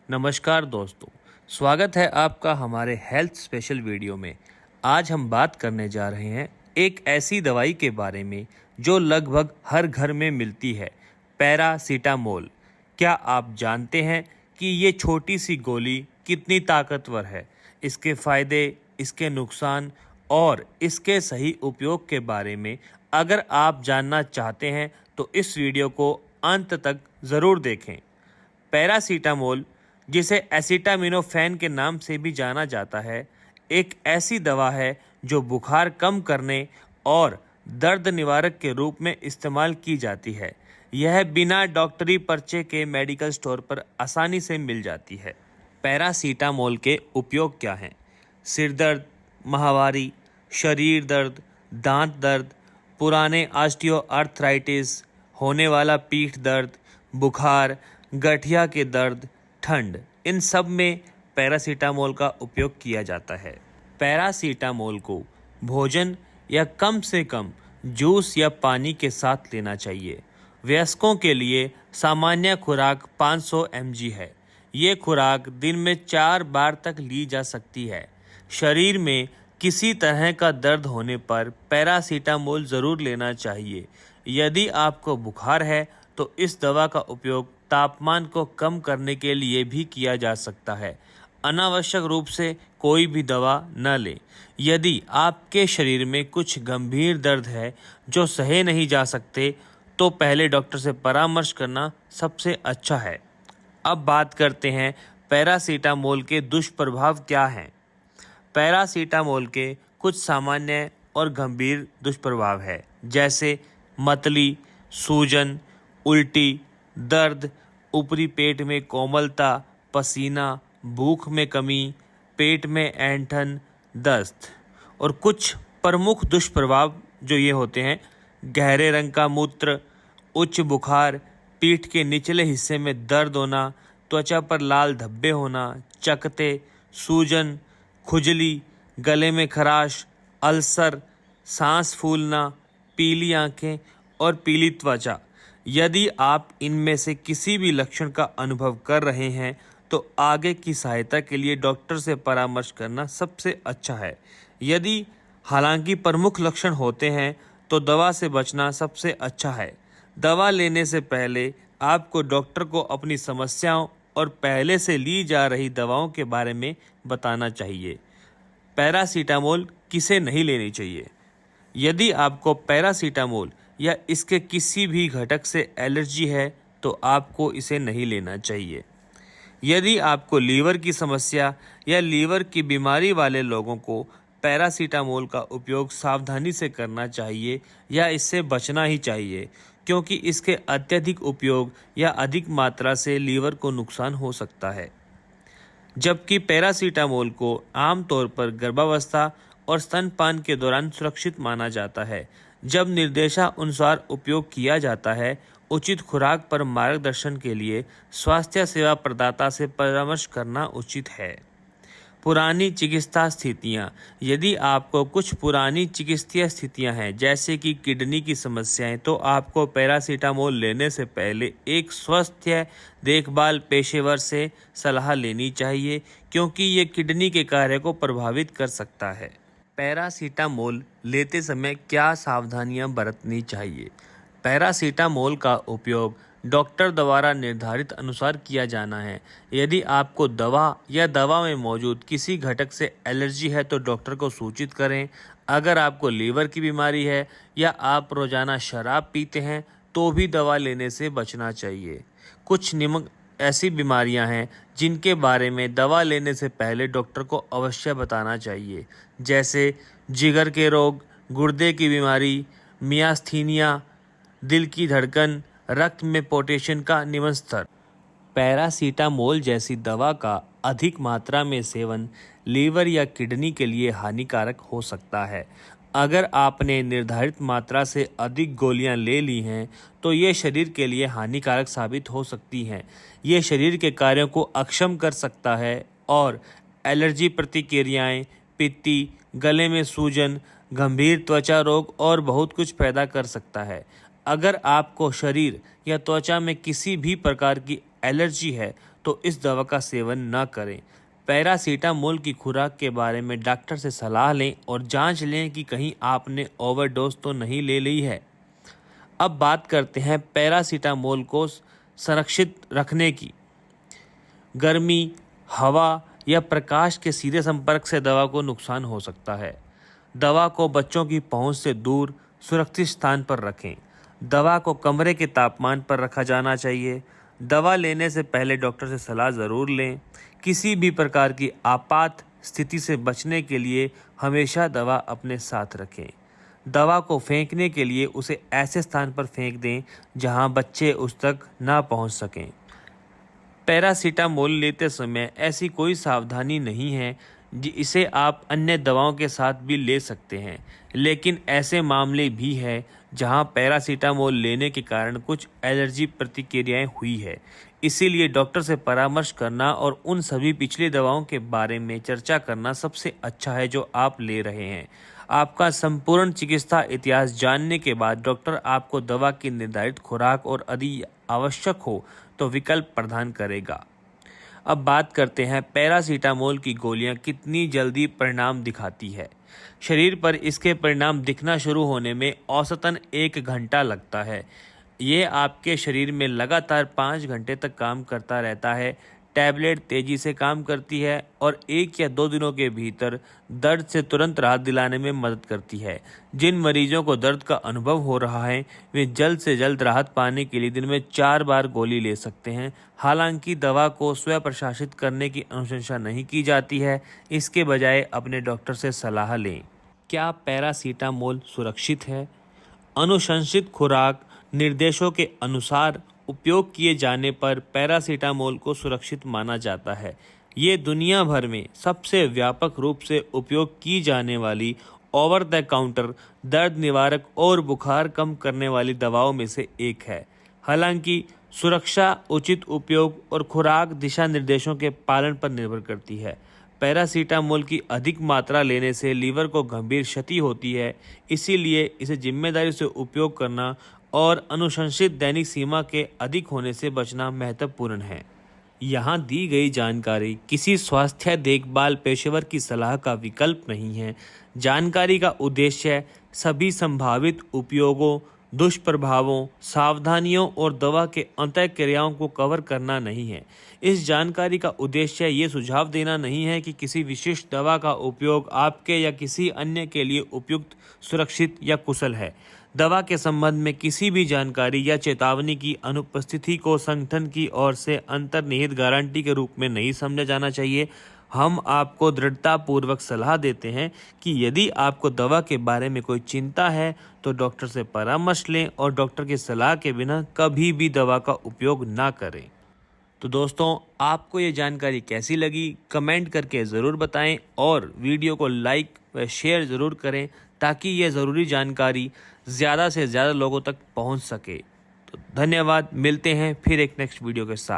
नमस्कार दोस्तों, स्वागत है आपका हमारे हेल्थ स्पेशल वीडियो में। आज हम बात करने जा रहे हैं एक ऐसी दवाई के बारे में जो लगभग हर घर में मिलती है, पैरासीटामोल। क्या आप जानते हैं कि ये छोटी सी गोली कितनी ताकतवर है? इसके फायदे, इसके नुकसान और इसके सही उपयोग के बारे में अगर आप जानना चाहते हैं तो इस वीडियो को अंत तक ज़रूर देखें। पैरासीटामोल, जिसे एसिटामिनोफेन के नाम से भी जाना जाता है, एक ऐसी दवा है जो बुखार कम करने और दर्द निवारक के रूप में इस्तेमाल की जाती है। यह बिना डॉक्टरी पर्चे के मेडिकल स्टोर पर आसानी से मिल जाती है। पैरासीटामोल के उपयोग क्या हैं? सिर दर्द, माहवारी, शरीर दर्द, दांत दर्द, पुराने ऑस्टियोआर्थराइटिस, होने वाला पीठ दर्द, बुखार, गठिया के दर्द, ठंड, इन सब में पैरासीटामोल का उपयोग किया जाता है। पैरासीटामोल को भोजन या कम से कम जूस या पानी के साथ लेना चाहिए। वयस्कों के लिए सामान्य खुराक 500 mg है। ये खुराक दिन में 4 बार तक ली जा सकती है। शरीर में किसी तरह का दर्द होने पर पैरासीटामोल ज़रूर लेना चाहिए। यदि आपको बुखार है तो इस दवा का उपयोग तापमान को कम करने के लिए भी किया जा सकता है। अनावश्यक रूप से कोई भी दवा न लें। यदि आपके शरीर में कुछ गंभीर दर्द है जो सहे नहीं जा सकते तो पहले डॉक्टर से परामर्श करना सबसे अच्छा है। अब बात करते हैं पैरासीटामोल के दुष्प्रभाव क्या हैं। पैरासीटामोल के कुछ सामान्य और गंभीर दुष्प्रभाव है, जैसे मतली, सूजन, उल्टी, दर्द, ऊपरी पेट में कोमलता, पसीना, भूख में कमी, पेट में ऐंठन, दस्त। और कुछ प्रमुख दुष्प्रभाव जो ये होते हैं: गहरे रंग का मूत्र, उच्च बुखार, पीठ के निचले हिस्से में दर्द होना, त्वचा पर लाल धब्बे होना, चकत्ते, सूजन, खुजली, गले में खराश, अल्सर, सांस फूलना, पीली आंखें और पीली त्वचा। यदि आप इनमें से किसी भी लक्षण का अनुभव कर रहे हैं तो आगे की सहायता के लिए डॉक्टर से परामर्श करना सबसे अच्छा है। यदि हालांकि प्रमुख लक्षण होते हैं तो दवा से बचना सबसे अच्छा है। दवा लेने से पहले आपको डॉक्टर को अपनी समस्याओं और पहले से ली जा रही दवाओं के बारे में बताना चाहिए। पैरासीटामोल किसे नहीं लेनी चाहिए? यदि आपको पैरासीटामोल या इसके किसी भी घटक से एलर्जी है तो आपको इसे नहीं लेना चाहिए। यदि आपको लीवर की समस्या या लीवर की बीमारी वाले लोगों को पैरासीटामोल का उपयोग सावधानी से करना चाहिए या इससे बचना ही चाहिए, क्योंकि इसके अत्यधिक उपयोग या अधिक मात्रा से लीवर को नुकसान हो सकता है। जबकि पैरासीटामोल को आमतौर पर गर्भावस्था और स्तनपान के दौरान सुरक्षित माना जाता है। जब निर्देशानुसार उपयोग किया जाता है, उचित खुराक पर मार्गदर्शन के लिए स्वास्थ्य सेवा प्रदाता से परामर्श करना उचित है। पुरानी चिकित्सा स्थितियाँ: यदि आपको कुछ पुरानी चिकित्सीय स्थितियाँ हैं, जैसे कि किडनी की समस्याएं, तो आपको पैरासीटामोल लेने से पहले एक स्वास्थ्य देखभाल पेशेवर से सलाह लेनी चाहिए, क्योंकि ये किडनी के कार्य को प्रभावित कर सकता है। पैरासीटामोल लेते समय क्या सावधानियां बरतनी चाहिए? पैरासीटामोल का उपयोग डॉक्टर द्वारा निर्धारित अनुसार किया जाना है। यदि आपको दवा या दवा में मौजूद किसी घटक से एलर्जी है तो डॉक्टर को सूचित करें। अगर आपको लीवर की बीमारी है या आप रोजाना शराब पीते हैं तो भी दवा लेने से बचना चाहिए। कुछ ऐसी बीमारियां हैं जिनके बारे में दवा लेने से पहले डॉक्टर को अवश्य बताना चाहिए, जैसे जिगर के रोग, गुर्दे की बीमारी, मियास्थीनिया, दिल की धड़कन, रक्त में पोटेशियम का निम्न स्तर। पैरासीटामोल जैसी दवा का अधिक मात्रा में सेवन लीवर या किडनी के लिए हानिकारक हो सकता है। अगर आपने निर्धारित मात्रा से अधिक गोलियां ले ली हैं तो ये शरीर के लिए हानिकारक साबित हो सकती हैं। ये शरीर के कार्यों को अक्षम कर सकता है और एलर्जी प्रतिक्रियाएं, पित्ती, गले में सूजन, गंभीर त्वचा रोग और बहुत कुछ पैदा कर सकता है। अगर आपको शरीर या त्वचा में किसी भी प्रकार की एलर्जी है तो इस दवा का सेवन न करें। पैरासीटामोल की खुराक के बारे में डॉक्टर से सलाह लें और जांच लें कि कहीं आपने ओवरडोज तो नहीं ले ली है। अब बात करते हैं पैरासीटामोल को संरक्षित रखने की। गर्मी, हवा या प्रकाश के सीधे संपर्क से दवा को नुकसान हो सकता है। दवा को बच्चों की पहुंच से दूर सुरक्षित स्थान पर रखें। दवा को कमरे के तापमान पर रखा जाना चाहिए। दवा लेने से पहले डॉक्टर से सलाह ज़रूर लें। किसी भी प्रकार की आपात स्थिति से बचने के लिए हमेशा दवा अपने साथ रखें। दवा को फेंकने के लिए उसे ऐसे स्थान पर फेंक दें जहां बच्चे उस तक ना पहुंच सकें। पैरासीटामोल लेते समय ऐसी कोई सावधानी नहीं है इसे आप अन्य दवाओं के साथ भी ले सकते हैं, लेकिन ऐसे मामले भी हैं जहां पैरासीटामोल लेने के कारण कुछ एलर्जी प्रतिक्रियाएं हुई है। इसीलिए डॉक्टर से परामर्श करना और उन सभी पिछली दवाओं के बारे में चर्चा करना सबसे अच्छा है जो आप ले रहे हैं। आपका संपूर्ण चिकित्सा इतिहास जानने के बाद डॉक्टर आपको दवा की निर्धारित खुराक और यदि आवश्यक हो तो विकल्प प्रदान करेगा। अब बात करते हैं पैरासीटामोल की गोलियां कितनी जल्दी परिणाम दिखाती है। शरीर पर इसके परिणाम दिखना शुरू होने में औसतन 1 घंटा लगता है। ये आपके शरीर में लगातार 5 घंटे तक काम करता रहता है। टैबलेट तेजी से काम करती है और 1 या 2 दिनों के भीतर दर्द से तुरंत राहत दिलाने में मदद करती है। जिन मरीजों को दर्द का अनुभव हो रहा है वे जल्द से जल्द राहत पाने के लिए दिन में 4 बार गोली ले सकते हैं। हालांकि दवा को स्वयं प्रशासित करने की अनुशंसा नहीं की जाती है, इसके बजाय अपने डॉक्टर से सलाह लें। क्या पैरासीटामोल सुरक्षित है? अनुशंसित खुराक निर्देशों के अनुसार उपयोग किए जाने पर पैरासीटामोल को सुरक्षित माना जाता है। ये दुनिया भर में सबसे व्यापक रूप से उपयोग की जाने वाली ओवर द काउंटर दर्द निवारक और बुखार कम करने वाली दवाओं में से एक है। हालांकि सुरक्षा उचित उपयोग और खुराक दिशा निर्देशों के पालन पर निर्भर करती है। पैरासीटामोल की अधिक मात्रा लेने से लीवर को गंभीर क्षति होती है, इसीलिए इसे जिम्मेदारी से उपयोग करना और अनुशंसित दैनिक सीमा के अधिक होने से बचना महत्वपूर्ण है। यहाँ दी गई जानकारी किसी स्वास्थ्य देखभाल पेशेवर की सलाह का विकल्प नहीं है। जानकारी का उद्देश्य सभी संभावित उपयोगों, दुष्प्रभावों, सावधानियों और दवा के अंतःक्रियाओं को कवर करना नहीं है। इस जानकारी का उद्देश्य ये सुझाव देना नहीं है कि किसी विशिष्ट दवा का उपयोग आपके या किसी अन्य के लिए उपयुक्त, सुरक्षित या कुशल है। दवा के संबंध में किसी भी जानकारी या चेतावनी की अनुपस्थिति को संगठन की ओर से अंतर्निहित गारंटी के रूप में नहीं समझा जाना चाहिए। हम आपको दृढ़तापूर्वक सलाह देते हैं कि यदि आपको दवा के बारे में कोई चिंता है तो डॉक्टर से परामर्श लें और डॉक्टर की सलाह के बिना कभी भी दवा का उपयोग ना करें। तो दोस्तों, आपको ये जानकारी कैसी लगी कमेंट करके ज़रूर बताएं और वीडियो को लाइक व शेयर ज़रूर करें ताकि ये ज़रूरी जानकारी ज़्यादा से ज़्यादा लोगों तक पहुंच सके। तो धन्यवाद, मिलते हैं फिर एक नेक्स्ट वीडियो के साथ।